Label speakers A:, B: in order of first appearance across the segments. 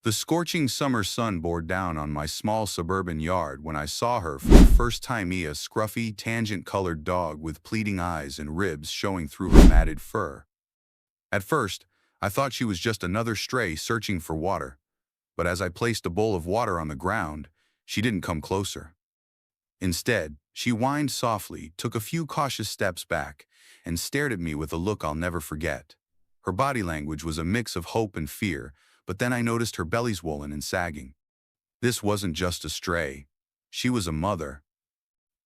A: The scorching summer sun bore down on my small suburban yard when I saw her for the first time, a scruffy, tangent-colored dog with pleading eyes and ribs showing through her matted fur. At first, I thought she was just another stray searching for water, but as I placed a bowl of water on the ground, she didn't come closer. Instead, she whined softly, took a few cautious steps back, and stared at me with a look I'll never forget. Her body language was a mix of hope and fear, but then I noticed her belly swollen and sagging. This wasn't just a stray. She was a mother.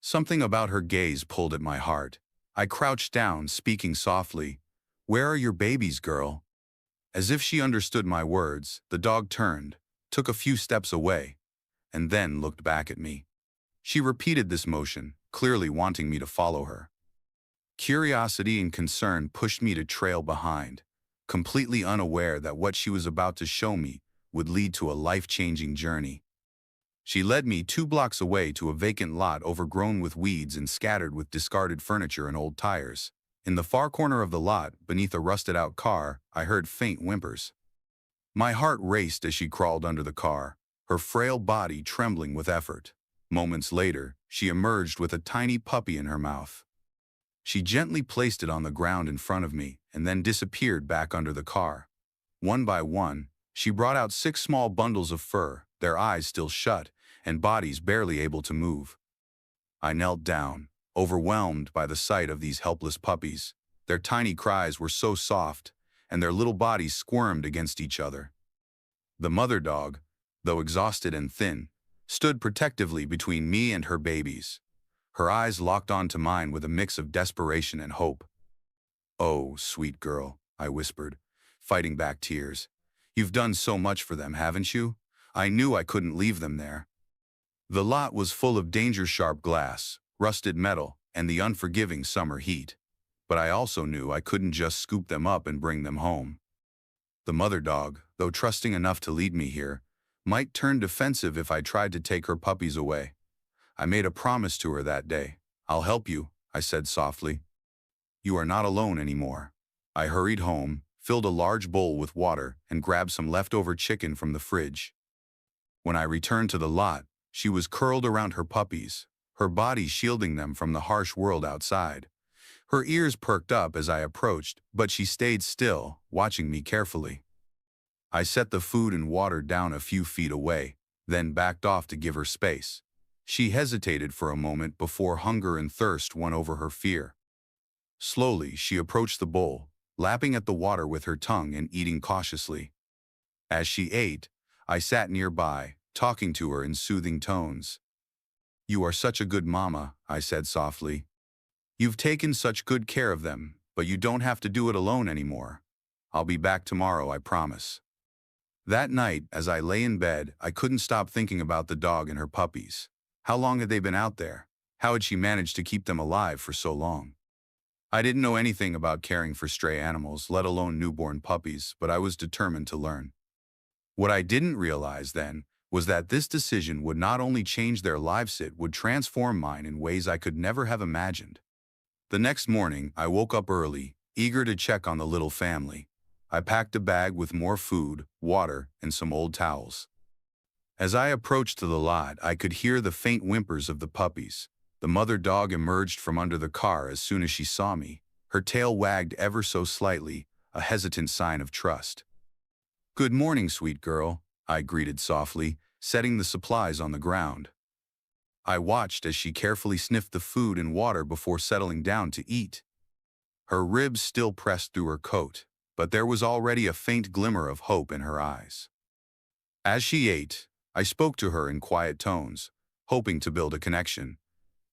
A: Something about her gaze pulled at my heart. I crouched down, speaking softly. "Where are your babies, girl?" As if she understood my words, the dog turned, took a few steps away, and then looked back at me. She repeated this motion, clearly wanting me to follow her. Curiosity and concern pushed me to trail behind, completely unaware that what she was about to show me would lead to a life-changing journey. She led me 2 blocks away to a vacant lot overgrown with weeds and scattered with discarded furniture and old tires. In the far corner of the lot, beneath a rusted-out car, I heard faint whimpers. My heart raced as she crawled under the car, her frail body trembling with effort. Moments later, she emerged with a tiny puppy in her mouth. She gently placed it on the ground in front of me and then disappeared back under the car. One by one, she brought out 6 small bundles of fur, their eyes still shut and bodies barely able to move. I knelt down, overwhelmed by the sight of these helpless puppies. Their tiny cries were so soft, and their little bodies squirmed against each other. The mother dog, though exhausted and thin, stood protectively between me and her babies. Her eyes locked onto mine with a mix of desperation and hope. "Oh, sweet girl," I whispered, fighting back tears. "You've done so much for them, haven't you? I knew I couldn't leave them there." The lot was full of danger-sharp glass, rusted metal, and the unforgiving summer heat. But I also knew I couldn't just scoop them up and bring them home. The mother dog, though trusting enough to lead me here, might turn defensive if I tried to take her puppies away. I made a promise to her that day. "I'll help you," I said softly. "You are not alone anymore." I hurried home, filled a large bowl with water, and grabbed some leftover chicken from the fridge. When I returned to the lot, she was curled around her puppies, her body shielding them from the harsh world outside. Her ears perked up as I approached, but she stayed still, watching me carefully. I set the food and water down a few feet away, then backed off to give her space. She hesitated for a moment before hunger and thirst won over her fear. Slowly, she approached the bowl, lapping at the water with her tongue and eating cautiously. As she ate, I sat nearby, talking to her in soothing tones. "You are such a good mama," I said softly. "You've taken such good care of them, but you don't have to do it alone anymore. I'll be back tomorrow, I promise." That night, as I lay in bed, I couldn't stop thinking about the dog and her puppies. How long had they been out there? How had she managed to keep them alive for so long? I didn't know anything about caring for stray animals, let alone newborn puppies, but I was determined to learn. What I didn't realize then was that this decision would not only change their lives, it would transform mine in ways I could never have imagined. The next morning, I woke up early, eager to check on the little family. I packed a bag with more food, water, and some old towels. As I approached the lot, I could hear the faint whimpers of the puppies. The mother dog emerged from under the car as soon as she saw me. Her tail wagged ever so slightly, a hesitant sign of trust. "Good morning, sweet girl," I greeted softly, setting the supplies on the ground. I watched as she carefully sniffed the food and water before settling down to eat. Her ribs still pressed through her coat, but there was already a faint glimmer of hope in her eyes. As she ate, I spoke to her in quiet tones, hoping to build a connection.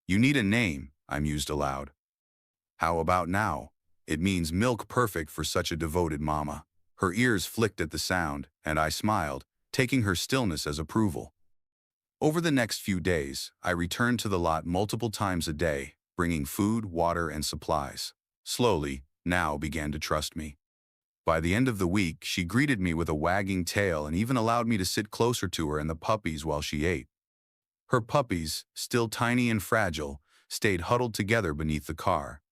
A: "You need a name," I mused aloud. "How about now? It means milk perfect for such a devoted mama." Her ears flicked at the sound, and I smiled, taking her stillness as approval. Over the next few days, I returned to the lot multiple times a day, bringing food, water, and supplies. Slowly, Now began to trust me. By the end of the week, she greeted me with a wagging tail and even allowed me to sit closer to her and the puppies while she ate. Her puppies, still tiny and fragile, stayed huddled together beneath the car.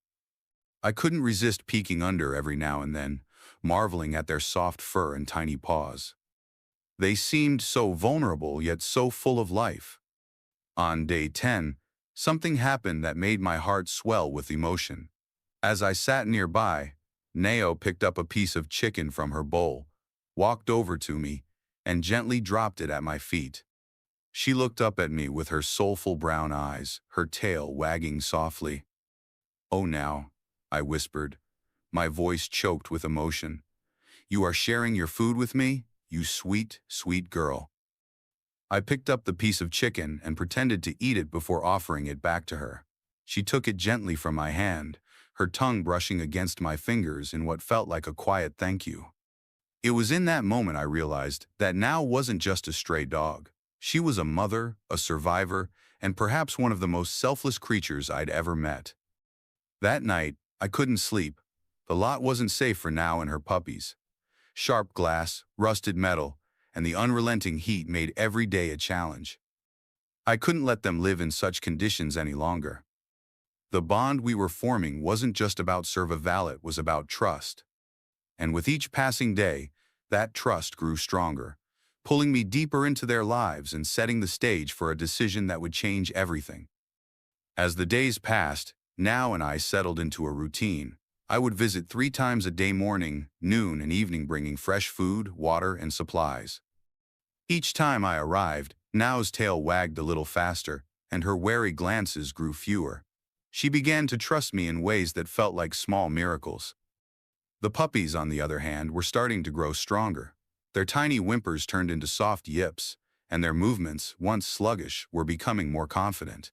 A: I couldn't resist peeking under every now and then, marveling at their soft fur and tiny paws. They seemed so vulnerable yet so full of life. On day 10, something happened that made my heart swell with emotion. As I sat nearby, Nao picked up a piece of chicken from her bowl, walked over to me, and gently dropped it at my feet. She looked up at me with her soulful brown eyes, her tail wagging softly. "Oh, now," I whispered, my voice choked with emotion. "You are sharing your food with me, you sweet, sweet girl." I picked up the piece of chicken and pretended to eat it before offering it back to her. She took it gently from my hand, her tongue brushing against my fingers in what felt like a quiet thank you. It was in that moment I realized that Now wasn't just a stray dog. She was a mother, a survivor, and perhaps one of the most selfless creatures I'd ever met. That night, I couldn't sleep. The lot wasn't safe for Now and her puppies. Sharp glass, rusted metal, and the unrelenting heat made every day a challenge. I couldn't let them live in such conditions any longer. The bond we were forming wasn't just about survival, it was about trust. And with each passing day, that trust grew stronger, pulling me deeper into their lives and setting the stage for a decision that would change everything. As the days passed, Now and I settled into a routine. I would visit 3 times a day, morning, noon, and evening, bringing fresh food, water, and supplies. Each time I arrived, Now's tail wagged a little faster, and her wary glances grew fewer. She began to trust me in ways that felt like small miracles. The puppies, on the other hand, were starting to grow stronger. Their tiny whimpers turned into soft yips, and their movements, once sluggish, were becoming more confident.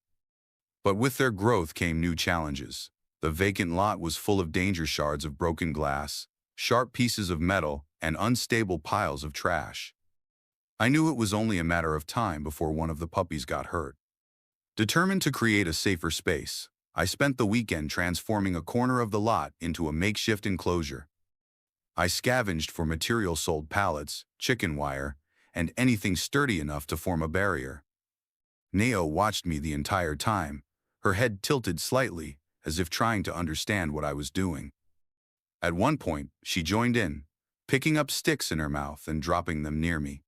A: But with their growth came new challenges. The vacant lot was full of danger: shards of broken glass, sharp pieces of metal, and unstable piles of trash. I knew it was only a matter of time before one of the puppies got hurt. Determined to create a safer space, I spent the weekend transforming a corner of the lot into a makeshift enclosure. I scavenged for materials: sold pallets, chicken wire, and anything sturdy enough to form a barrier. Nao watched me the entire time, her head tilted slightly, as if trying to understand what I was doing. At one point, she joined in, picking up sticks in her mouth and dropping them near me.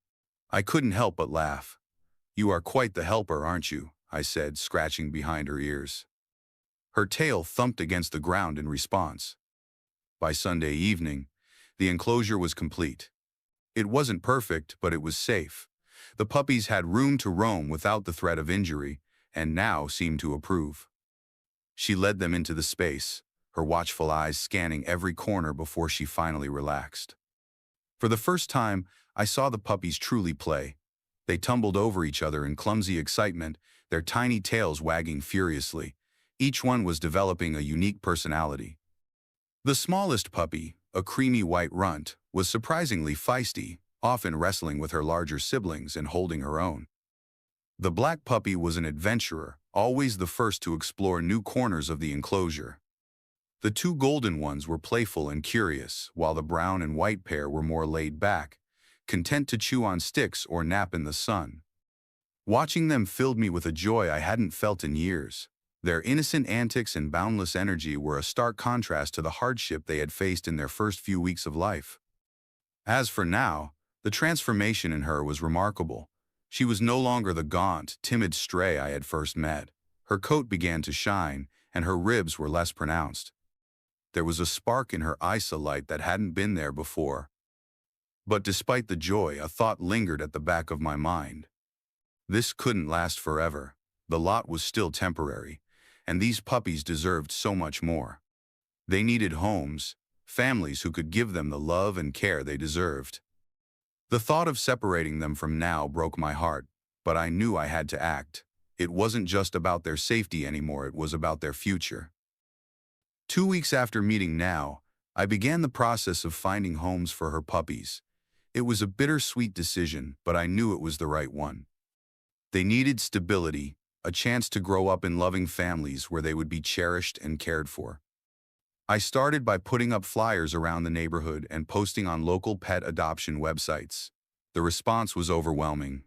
A: I couldn't help but laugh. "You are quite the helper, aren't you?" I said, scratching behind her ears. Her tail thumped against the ground in response. By Sunday evening, the enclosure was complete. It wasn't perfect, but it was safe. The puppies had room to roam without the threat of injury, and Now seemed to approve. She led them into the space, her watchful eyes scanning every corner before she finally relaxed. For the first time, I saw the puppies truly play. They tumbled over each other in clumsy excitement, their tiny tails wagging furiously. Each one was developing a unique personality. The smallest puppy, a creamy white runt, was surprisingly feisty, often wrestling with her larger siblings and holding her own. The black puppy was an adventurer, always the first to explore new corners of the enclosure. The 2 golden ones were playful and curious, while the brown and white pair were more laid back, content to chew on sticks or nap in the sun. Watching them filled me with a joy I hadn't felt in years. Their innocent antics and boundless energy were a stark contrast to the hardship they had faced in their first few weeks of life. As for Now, the transformation in her was remarkable. She was no longer the gaunt, timid stray I had first met. Her coat began to shine, and her ribs were less pronounced. There was a spark in her eyesight that hadn't been there before. But despite the joy, a thought lingered at the back of my mind. This couldn't last forever. The lot was still temporary, and these puppies deserved so much more. They needed homes, families who could give them the love and care they deserved. The thought of separating them from Now broke my heart, but I knew I had to act. It wasn't just about their safety anymore, it was about their future. 2 weeks after meeting Now, I began the process of finding homes for her puppies. It was a bittersweet decision, but I knew it was the right one. They needed stability, a chance to grow up in loving families where they would be cherished and cared for. I started by putting up flyers around the neighborhood and posting on local pet adoption websites. The response was overwhelming.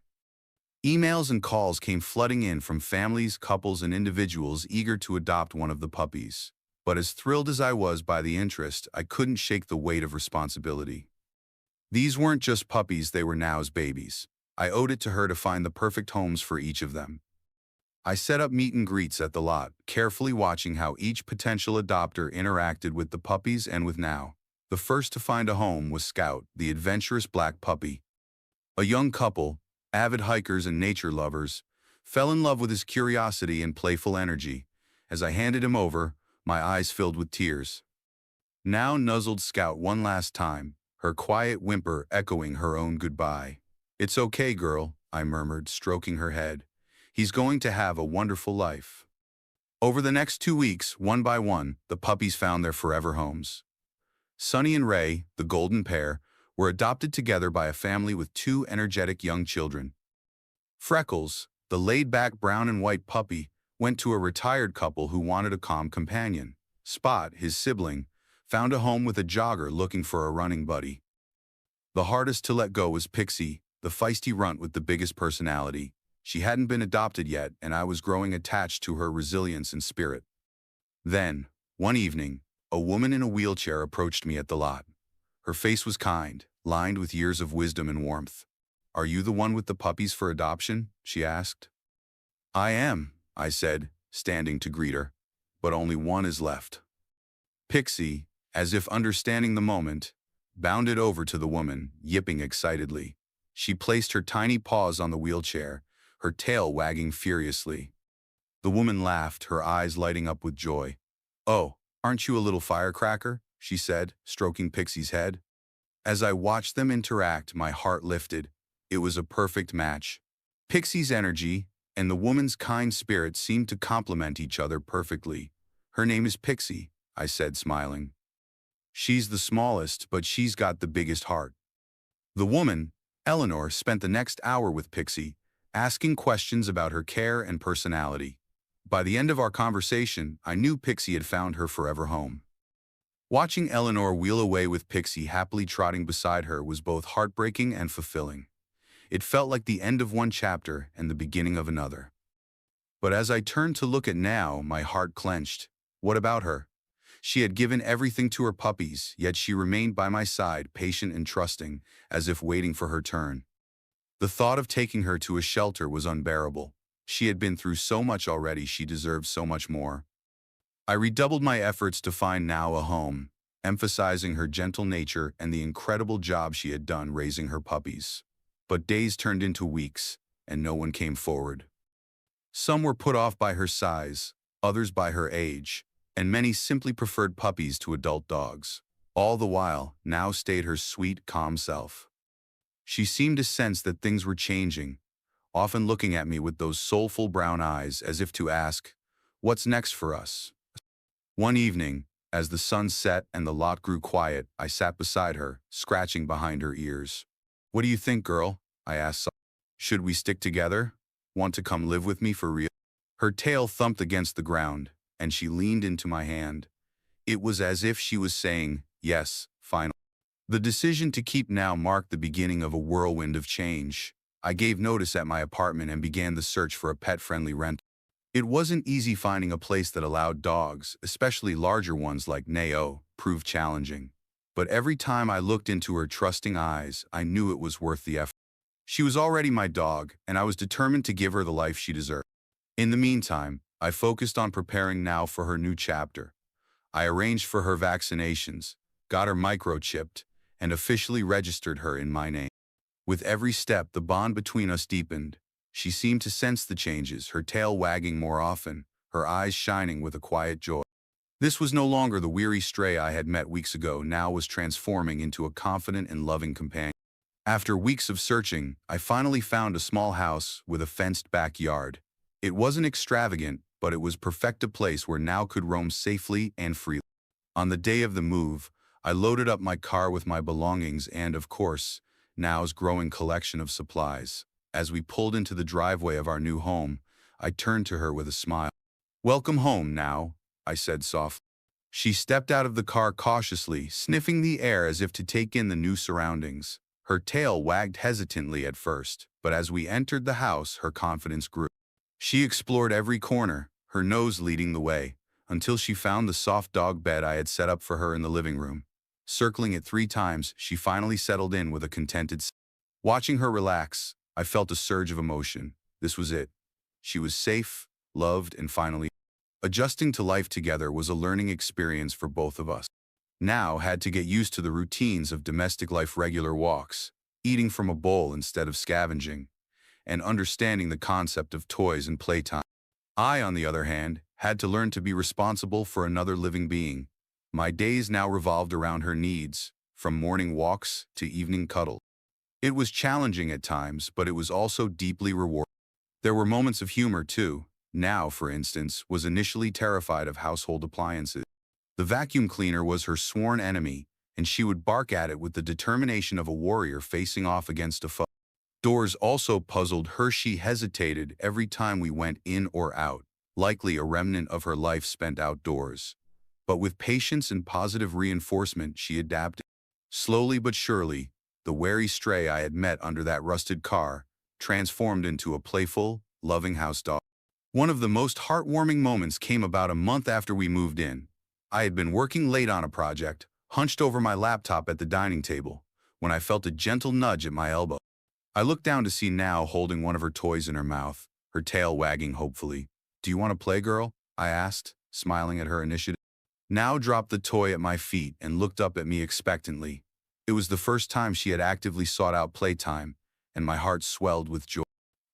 A: Emails and calls came flooding in from families, couples, and individuals eager to adopt one of the puppies. But as thrilled as I was by the interest, I couldn't shake the weight of responsibility. These weren't just puppies, they were Now's babies. I owed it to her to find the perfect homes for each of them. I set up meet and greets at the lot, carefully watching how each potential adopter interacted with the puppies and with Now. The first to find a home was Scout, the adventurous black puppy. A young couple, avid hikers and nature lovers, fell in love with his curiosity and playful energy. As I handed him over, my eyes filled with tears. Now nuzzled Scout one last time, her quiet whimper echoing her own goodbye. "It's okay, girl," I murmured, stroking her head. "He's going to have a wonderful life." Over the next 2 weeks, one by one, the puppies found their forever homes. Sunny and Ray, the golden pair, were adopted together by a family with 2 energetic young children. Freckles, the laid-back brown and white puppy, went to a retired couple who wanted a calm companion. Spot, his sibling, found a home with a jogger looking for a running buddy. The hardest to let go was Pixie, the feisty runt with the biggest personality. She hadn't been adopted yet, and I was growing attached to her resilience and spirit. Then, one evening, a woman in a wheelchair approached me at the lot. Her face was kind, lined with years of wisdom and warmth. "Are you the one with the puppies for adoption?" she asked. "I am," I said, standing to greet her. "But only one is left." Pixie, as if understanding the moment, bounded over to the woman, yipping excitedly. She placed her tiny paws on the wheelchair, her tail wagging furiously. The woman laughed, her eyes lighting up with joy. "Oh, aren't you a little firecracker?" she said, stroking Pixie's head. As I watched them interact, my heart lifted. It was a perfect match. Pixie's energy and the woman's kind spirit seemed to complement each other perfectly. "Her name is Pixie," I said, smiling. "She's the smallest, but she's got the biggest heart." The woman, Eleanor, spent the next hour with Pixie, asking questions about her care and personality. By the end of our conversation, I knew Pixie had found her forever home. Watching Eleanor wheel away with Pixie happily trotting beside her was both heartbreaking and fulfilling. It felt like the end of one chapter and the beginning of another. But as I turned to look at Now, my heart clenched. What about her? She had given everything to her puppies, yet she remained by my side, patient and trusting, as if waiting for her turn. The thought of taking her to a shelter was unbearable. She had been through so much already, she deserved so much more. I redoubled my efforts to find Now a home, emphasizing her gentle nature and the incredible job she had done raising her puppies. But days turned into weeks, and no one came forward. Some were put off by her size, others by her age, and many simply preferred puppies to adult dogs. All the while, Now stayed her sweet, calm self. She seemed to sense that things were changing, often looking at me with those soulful brown eyes as if to ask, "What's next for us?" One evening, as the sun set and the lot grew quiet, I sat beside her, scratching behind her ears. "What do you think, girl?" I asked. "Should we stick together? Want to come live with me for real?" Her tail thumped against the ground, and she leaned into my hand. It was as if she was saying, "Yes, finally." The decision to keep Now marked the beginning of a whirlwind of change. I gave notice at my apartment and began the search for a pet-friendly rental. It wasn't easy. Finding a place that allowed dogs, especially larger ones like Nao, proved challenging. But every time I looked into her trusting eyes, I knew it was worth the effort. She was already my dog, and I was determined to give her the life she deserved. In the meantime, I focused on preparing Now for her new chapter. I arranged for her vaccinations, got her microchipped, and officially registered her in my name. With every step, the bond between us deepened. She seemed to sense the changes, her tail wagging more often, her eyes shining with a quiet joy. This was no longer the weary stray I had met weeks ago. Now was transforming into a confident and loving companion. After weeks of searching, I finally found a small house with a fenced backyard. It wasn't extravagant, but it was perfect, a place where Now could roam safely and freely. On the day of the move, I loaded up my car with my belongings and, of course, Now's growing collection of supplies. As we pulled into the driveway of our new home, I turned to her with a smile. "Welcome home, Now," I said softly. She stepped out of the car cautiously, sniffing the air as if to take in the new surroundings. Her tail wagged hesitantly at first, but as we entered the house, her confidence grew. She explored every corner, her nose leading the way, until she found the soft dog bed I had set up for her in the living room. Circling it 3 times, she finally settled in with a contented sigh. Watching her relax, I felt a surge of emotion. This was it. She was safe, loved, and finally adjusting to life together was a learning experience for both of us. Now had to get used to the routines of domestic life, regular walks, eating from a bowl instead of scavenging, and understanding the concept of toys and playtime. I, on the other hand, had to learn to be responsible for another living being. My days now revolved around her needs, from morning walks to evening cuddles. It was challenging at times, but it was also deeply rewarding. There were moments of humor too. Now, for instance, was initially terrified of household appliances. The vacuum cleaner was her sworn enemy, and she would bark at it with the determination of a warrior facing off against a foe. Doors also puzzled her. She hesitated every time we went in or out, likely a remnant of her life spent outdoors. But with patience and positive reinforcement, she adapted. Slowly but surely, the wary stray I had met under that rusted car transformed into a playful, loving house dog. One of the most heartwarming moments came about a month after we moved in. I had been working late on a project, hunched over my laptop at the dining table, when I felt a gentle nudge at my elbow. I looked down to see Now holding one of her toys in her mouth, her tail wagging hopefully. "Do you want to play, girl?" I asked, smiling at her initiative. Now dropped the toy at my feet and looked up at me expectantly. It was the first time she had actively sought out playtime, and my heart swelled with joy.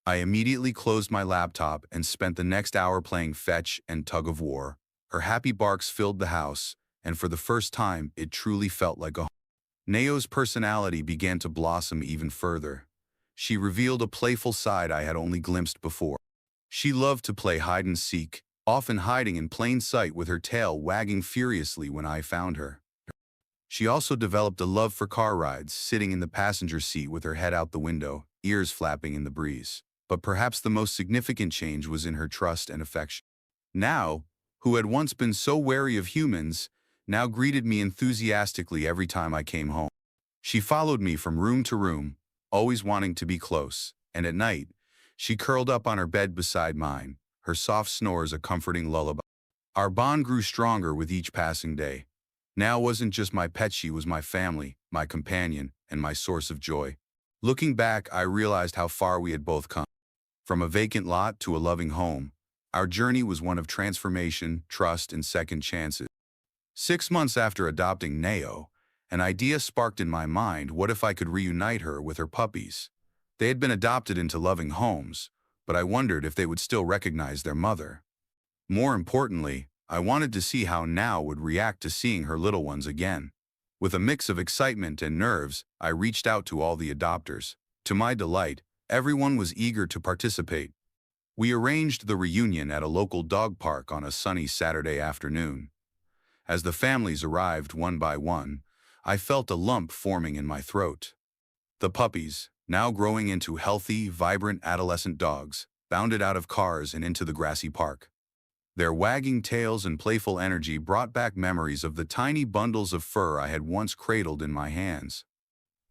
A: I immediately closed my laptop and spent the next hour playing fetch and tug of war. Her happy barks filled the house, and for the first time, it truly felt like a home. Neo's personality began to blossom even further. She revealed a playful side I had only glimpsed before. She loved to play hide and seek, often hiding in plain sight with her tail wagging furiously when I found her. She also developed a love for car rides, sitting in the passenger seat with her head out the window, ears flapping in the breeze. But perhaps the most significant change was in her trust and affection. Now, who had once been so wary of humans, now greeted me enthusiastically every time I came home. She followed me from room to room, always wanting to be close, and at night, she curled up on her bed beside mine, her soft snores a comforting lullaby. Our bond grew stronger with each passing day. Now wasn't just my pet, she was my family, my companion, and my source of joy. Looking back, I realized how far we had both come. From a vacant lot to a loving home, our journey was one of transformation, trust, and second chances. 6 months after adopting Neo, an idea sparked in my mind. What if I could reunite her with her puppies? They had been adopted into loving homes, but I wondered if they would still recognize their mother. More importantly, I wanted to see how Now would react to seeing her little ones again. With a mix of excitement and nerves, I reached out to all the adopters. To my delight, everyone was eager to participate. We arranged the reunion at a local dog park on a sunny Saturday afternoon. As the families arrived one by one, I felt a lump forming in my throat. The puppies, now growing into healthy, vibrant adolescent dogs, bounded out of cars and into the grassy park. Their wagging tails and playful energy brought back memories of the tiny bundles of fur I had once cradled in my hands.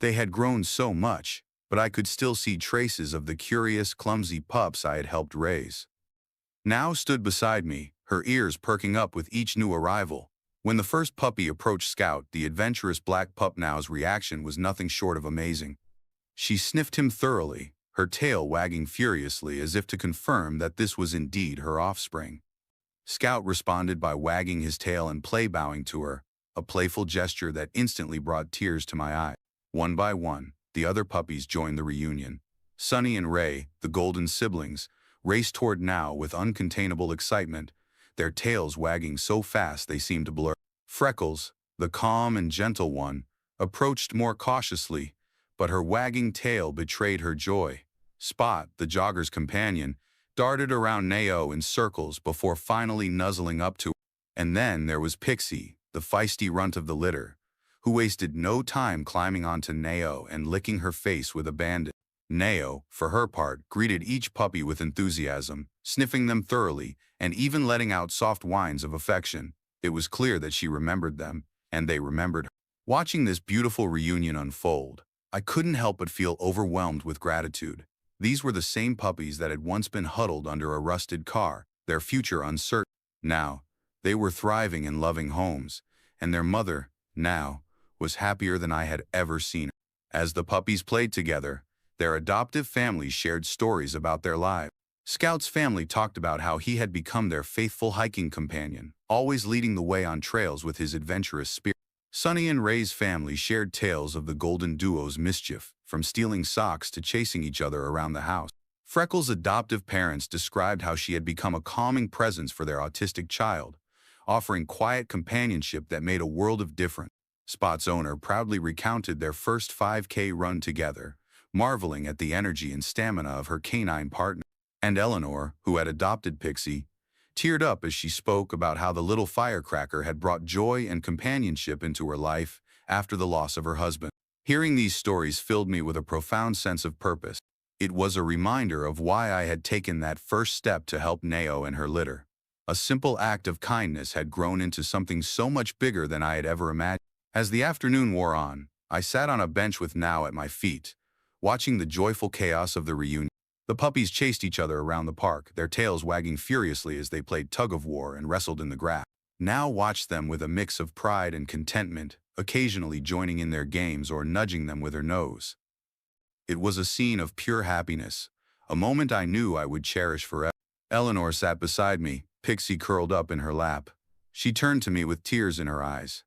A: They had grown so much, but I could still see traces of the curious, clumsy pups I had helped raise. Now stood beside me, her ears perking up with each new arrival. When the first puppy approached Scout, the adventurous black pup Now's reaction was nothing short of amazing. She sniffed him thoroughly, her tail wagging furiously as if to confirm that this was indeed her offspring. Scout responded by wagging his tail and play-bowing to her, a playful gesture that instantly brought tears to my eyes. One by one, the other puppies joined the reunion. Sunny and Ray, the golden siblings, raced toward Now with uncontainable excitement, their tails wagging so fast they seemed to blur. Freckles, the calm and gentle one, approached more cautiously, but her wagging tail betrayed her joy. Spot, the jogger's companion, darted around Neo in circles before finally nuzzling up to her. And then there was Pixie, the feisty runt of the litter, who wasted no time climbing onto Neo and licking her face with abandon. Neo, for her part, greeted each puppy with enthusiasm, sniffing them thoroughly, and even letting out soft whines of affection. It was clear that she remembered them, and they remembered her. Watching this beautiful reunion unfold, I couldn't help but feel overwhelmed with gratitude. These were the same puppies that had once been huddled under a rusted car, their future uncertain. Now, they were thriving in loving homes, and their mother, Now, was happier than I had ever seen. As the puppies played together, their adoptive families shared stories about their lives. Scout's family talked about how he had become their faithful hiking companion, always leading the way on trails with his adventurous spirit. Sunny and Ray's family shared tales of the golden duo's mischief, from stealing socks to chasing each other around the house. Freckles' adoptive parents described how she had become a calming presence for their autistic child, offering quiet companionship that made a world of difference. Spot's owner proudly recounted their first 5K run together, marveling at the energy and stamina of her canine partner. And Eleanor, who had adopted Pixie, teared up as she spoke about how the little firecracker had brought joy and companionship into her life after the loss of her husband. Hearing these stories filled me with a profound sense of purpose. It was a reminder of why I had taken that first step to help Neo and her litter. A simple act of kindness had grown into something so much bigger than I had ever imagined. As the afternoon wore on, I sat on a bench with Now at my feet, watching the joyful chaos of the reunion. The puppies chased each other around the park, their tails wagging furiously as they played tug-of-war and wrestled in the grass. Now watched them with a mix of pride and contentment, occasionally joining in their games or nudging them with her nose. It was a scene of pure happiness, a moment I knew I would cherish forever. Eleanor sat beside me, Pixie curled up in her lap. She turned to me with tears in her eyes.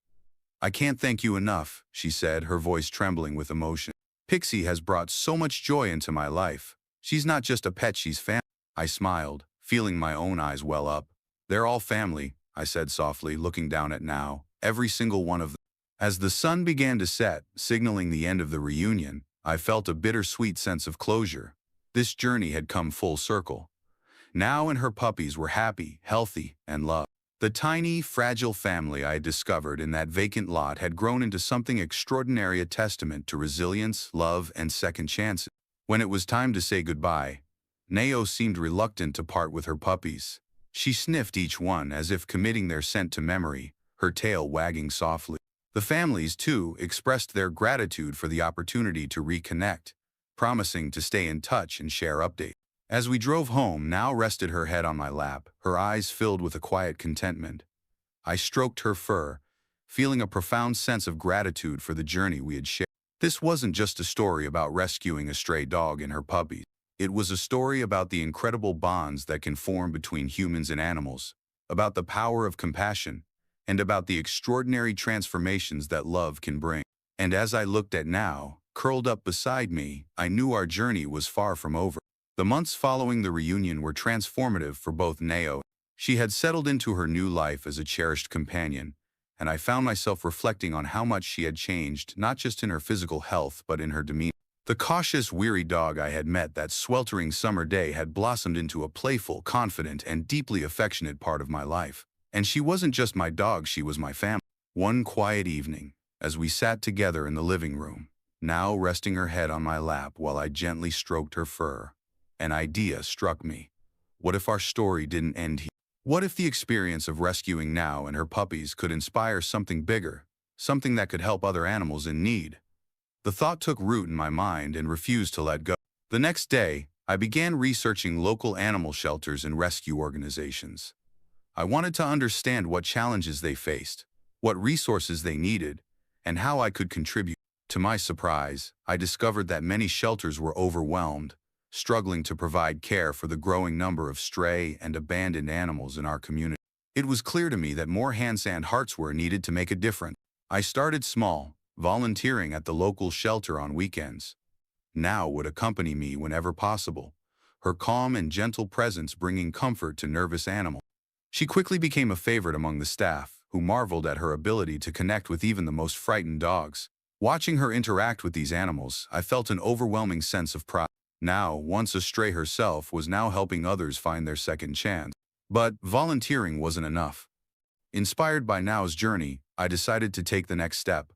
A: "I can't thank you enough," she said, her voice trembling with emotion. "Pixie has brought so much joy into my life. She's not just a pet, she's family." I smiled, feeling my own eyes well up. "They're all family," I said softly, looking down at Now, "every single one of them." As the sun began to set, signaling the end of the reunion, I felt a bittersweet sense of closure. This journey had come full circle. Now and her puppies were happy, healthy, and loved. The tiny, fragile family I had discovered in that vacant lot had grown into something extraordinary, a testament to resilience, love, and second chances. When it was time to say goodbye, Neo seemed reluctant to part with her puppies. She sniffed each one as if committing their scent to memory, her tail wagging softly. The families, too, expressed their gratitude for the opportunity to reconnect, promising to stay in touch and share updates. As we drove home, Now rested her head on my lap, her eyes filled with a quiet contentment. I stroked her fur, feeling a profound sense of gratitude for the journey we had shared. This wasn't just a story about rescuing a stray dog and her puppies. It was a story about the incredible bonds that can form between humans and animals, about the power of compassion, and about the extraordinary transformations that love can bring. And as I looked at Now, curled up beside me, I knew our journey was far from over. The months following the reunion were transformative for both Neo. She had settled into her new life as a cherished companion, and I found myself reflecting on how much she had changed, not just in her physical health, but in her demeanor. The cautious, weary dog I had met that sweltering summer day had blossomed into a playful, confident, and deeply affectionate part of my life. And she wasn't just my dog, she was my family. One quiet evening, as we sat together in the living room, Now resting her head on my lap while I gently stroked her fur, an idea struck me. What if our story didn't end here? What if the experience of rescuing Now and her puppies could inspire something bigger, something that could help other animals in need? The thought took root in my mind and refused to let go. The next day, I began researching local animal shelters and rescue organizations. I wanted to understand what challenges they faced, what resources they needed, and how I could contribute. To my surprise, I discovered that many shelters were overwhelmed, struggling to provide care for the growing number of stray and abandoned animals in our community. It was clear to me that more hands and hearts were needed to make a difference. I started small, volunteering at the local shelter on weekends. Now would accompany me whenever possible, her calm and gentle presence bringing comfort to nervous animals. She quickly became a favorite among the staff, who marveled at her ability to connect with even the most frightened dogs. Watching her interact with these animals, I felt an overwhelming sense of pride. Now, once a stray herself, was now helping others find their second chance. But volunteering wasn't enough. Inspired by Now's journey, I decided to take the next step.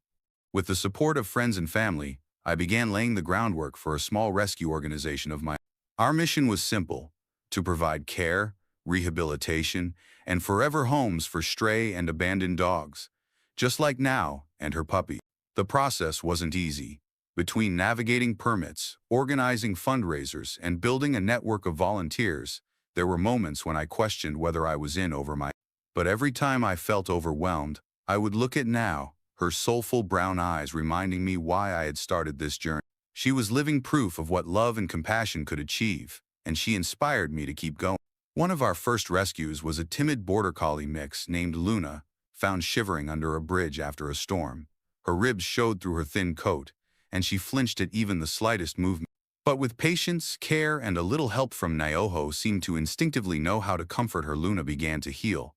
A: With the support of friends and family, I began laying the groundwork for a small rescue organization of my own. Our mission was simple: to provide care, rehabilitation, and forever homes for stray and abandoned dogs, just like Now and her puppy. The process wasn't easy. Between navigating permits, organizing fundraisers, and building a network of volunteers, there were moments when I questioned whether I was in over my head. But every time I felt overwhelmed, I would look at Now, her soulful brown eyes reminding me why I had started this journey. She was living proof of what love and compassion could achieve, and she inspired me to keep going. One of our first rescues was a timid border collie mix named Luna, found shivering under a bridge after a storm. Her ribs showed through her thin coat, and she flinched at even the slightest movement. But with patience, care, and a little help from Naoho seemed to instinctively know how to comfort her. Luna began to heal.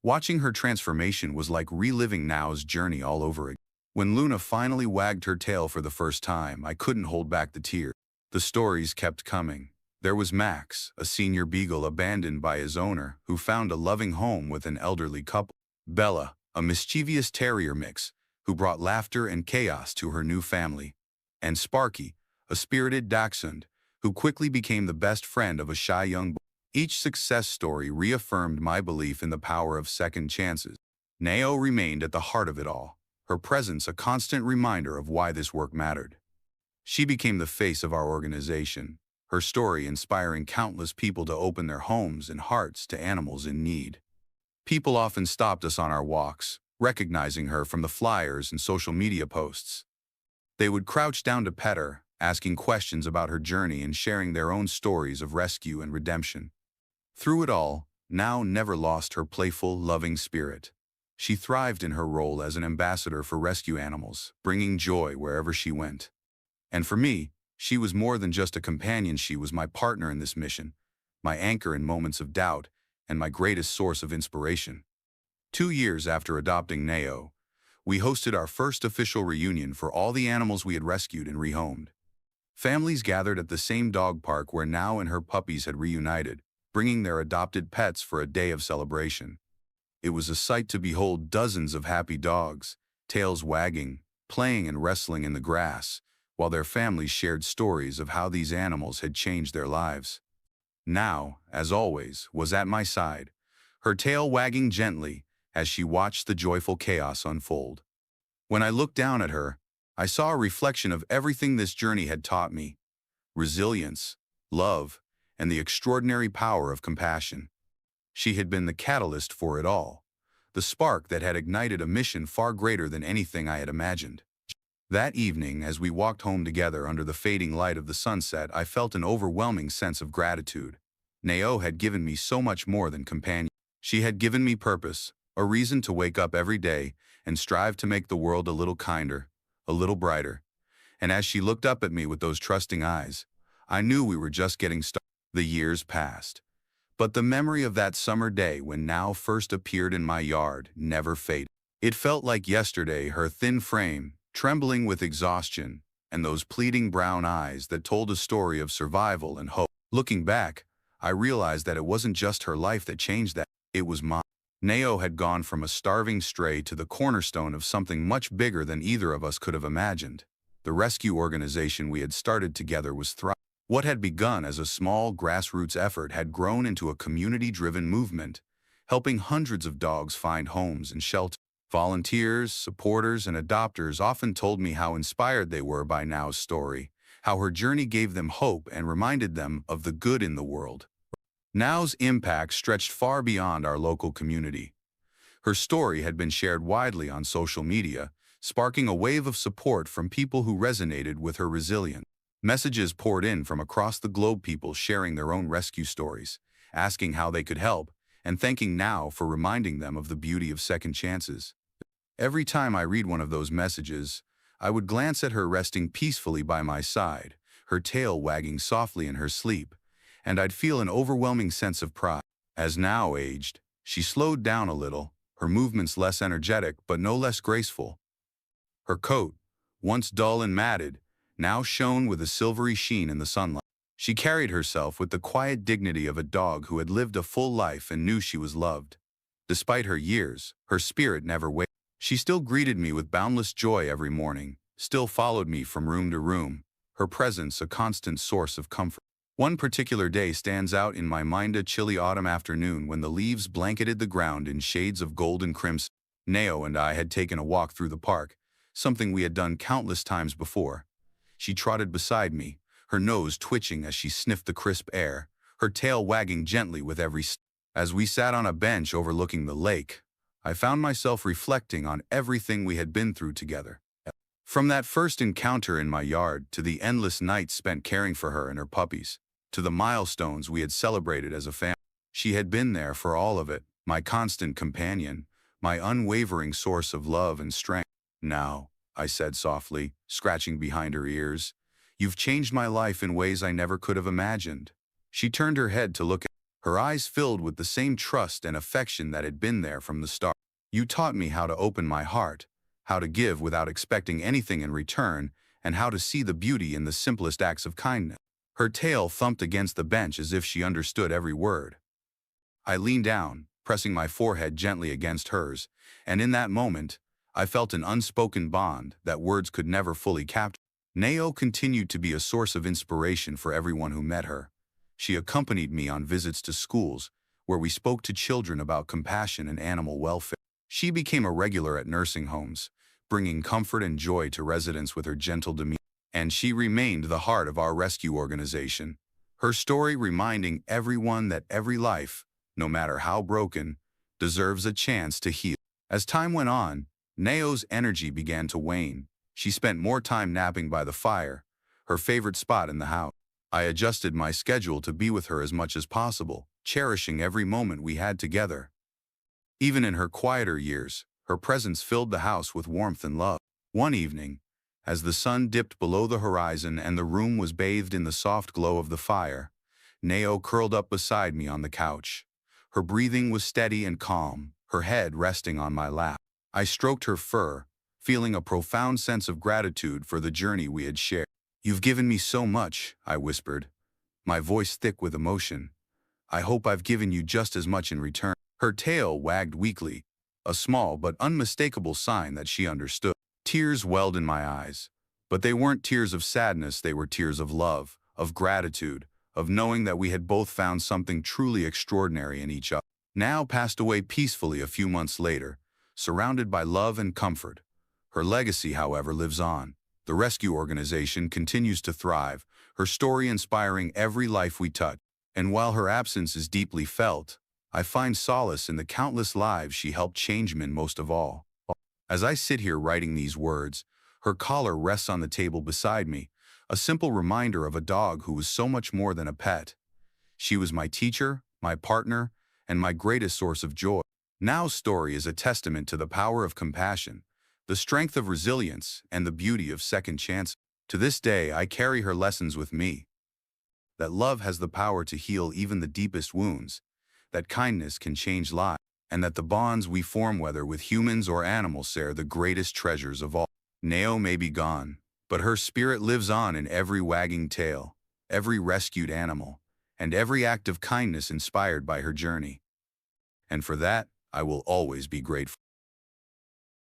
A: Watching her transformation was like reliving Nao's journey all over again. When Luna finally wagged her tail for the first time, I couldn't hold back the tears. The stories kept coming. There was Max, a senior beagle abandoned by his owner, who found a loving home with an elderly couple. Bella, a mischievous terrier mix, who brought laughter and chaos to her new family. And Sparky, a spirited dachshund, who quickly became the best friend of a shy young boy. Each success story reaffirmed my belief in the power of second chances. Nao remained at the heart of it all, her presence a constant reminder of why this work mattered. She became the face of our organization, her story inspiring countless people to open their homes and hearts to animals in need. People often stopped us on our walks, recognizing her from the flyers and social media posts. They would crouch down to pet her, asking questions about her journey and sharing their own stories of rescue and redemption. Through it all, Nao never lost her playful, loving spirit. She thrived in her role as an ambassador for rescue animals, bringing joy wherever she went. And for me, she was more than just a companion. She was my partner in this mission, my anchor in moments of doubt, and my greatest source of inspiration. 2 years after adopting Nao, we hosted our first official reunion for all the animals we had rescued and rehomed. Families gathered at the same dog park where Nao and her puppies had reunited, bringing their adopted pets for a day of celebration. It was a sight to behold, dozens of happy dogs, tails wagging, playing and wrestling in the grass, while their families shared stories of how these animals had changed their lives. Nao, as always, was at my side, her tail wagging gently as she watched the joyful chaos unfold. When I looked down at her, I saw a reflection of everything this journey had taught me: resilience, love, and the extraordinary power of compassion. She had been the catalyst for it all, the spark that had ignited a mission far greater than anything I had imagined. That evening, as we walked home together under the fading light of the sunset, I felt an overwhelming sense of gratitude. Nao had given me so much more than companion. She had given me purpose, a reason to wake up every day and strive to make the world a little kinder, a little brighter. And as she looked up at me with those trusting eyes, I knew we were just getting started. The years passed, but the memory of that summer day when Nao first appeared in my yard never faded. It felt like yesterday, her thin frame, trembling with exhaustion, and those pleading brown eyes that told a story of survival and hope. Looking back, I realized that it wasn't just her life that changed, that it was mine. Nao had gone from a starving stray to the cornerstone of something much bigger than either of us could have imagined. The rescue organization we had started together was thriving. What had begun as a small grassroots effort had grown into a community-driven movement, helping hundreds of dogs find homes and shelter. Volunteers, supporters, and adopters often told me how inspired they were by Nao's story, how her journey gave them hope and reminded them of the good in the world. Nao's impact stretched far beyond our local community. Her story had been shared widely on social media, sparking a wave of support from people who resonated with her resilience. Messages poured in from across the globe, people sharing their own rescue stories, asking how they could help, and thanking Nao for reminding them of the beauty of second chances. Every time I read one of those messages, I would glance at her resting peacefully by my side, her tail wagging softly in her sleep, and I'd feel an overwhelming sense of pride. As Nao aged, she slowed down a little, her movements less energetic but no less graceful. Her coat, once dull and matted, now shone with a silvery sheen in the sunlight. She carried herself with the quiet dignity of a dog who had lived a full life and knew she was loved. Despite her years, her spirit never wavered. She still greeted me with boundless joy every morning, still followed me from room to room, her presence a constant source of comfort. One particular day stands out in my mind, a chilly autumn afternoon when the leaves blanketed the ground in shades of golden crimson. Nao and I had taken a walk through the park, something we had done countless times before. She trotted beside me, her nose twitching as she sniffed the crisp air, her tail wagging gently with every step. As we sat on a bench overlooking the lake, I found myself reflecting on everything we had been through together. From that first encounter in my yard to the endless nights spent caring for her and her puppies, to the milestones we had celebrated as a family. She had been there for all of it, my constant companion, my unwavering source of love and strength. Now, I said softly, scratching behind her ears, you've changed my life in ways I never could have imagined. She turned her head to look at me, her eyes filled with the same trust and affection that had been there from the start. You taught me how to open my heart, how to give without expecting anything in return, and how to see the beauty in the simplest acts of kindness. Her tail thumped against the bench as if she understood every word. I leaned down, pressing my forehead gently against hers, and in that moment, I felt an unspoken bond that words could never fully capture. Nao continued to be a source of inspiration for everyone who met her. She accompanied me on visits to schools, where we spoke to children about compassion and animal welfare. She became a regular at nursing homes, bringing comfort and joy to residents with her gentle demeanor. And she remained the heart of our rescue organization, her story reminding everyone that every life, no matter how broken, deserves a chance to heal. As time went on, Nao's energy began to wane. She spent more time napping by the fire, her favorite spot in the house. I adjusted my schedule to be with her as much as possible, cherishing every moment we had together. Even in her quieter years, her presence filled the house with warmth and love. One evening, as the sun dipped below the horizon and the room was bathed in the soft glow of the fire, Nao curled up beside me on the couch. Her breathing was steady and calm, her head resting on my lap. I stroked her fur, feeling a profound sense of gratitude for the journey we had shared. You've given me so much, I whispered, my voice thick with emotion. I hope I've given you just as much in return. Her tail wagged weakly, a small but unmistakable sign that she understood. Tears welled in my eyes, but they weren't tears of sadness, they were tears of love, of gratitude, of knowing that we had both found something truly extraordinary in each other. Now passed away peacefully a few months later, surrounded by love and comfort. Her legacy, however, lives on. The rescue organization continues to thrive, her story inspiring every life we touch. And while her absence is deeply felt, I find solace in the countless lives she helped change most of all. As I sit here writing these words, her collar rests on the table beside me, a simple reminder of a dog who was so much more than a pet. She was my teacher, my partner, and my greatest source of joy. Nao's story is a testament to the power of compassion, the strength of resilience, and the beauty of second chances. To this day, I carry her lessons with me. That love has the power to heal even the deepest wounds, that kindness can change lives, and that the bonds we form, whether with humans or animals, are the greatest treasures of all. Nao may be gone, but her spirit lives on in every wagging tail, every rescued animal, and every act of kindness inspired by her journey. And for that, I will always be grateful.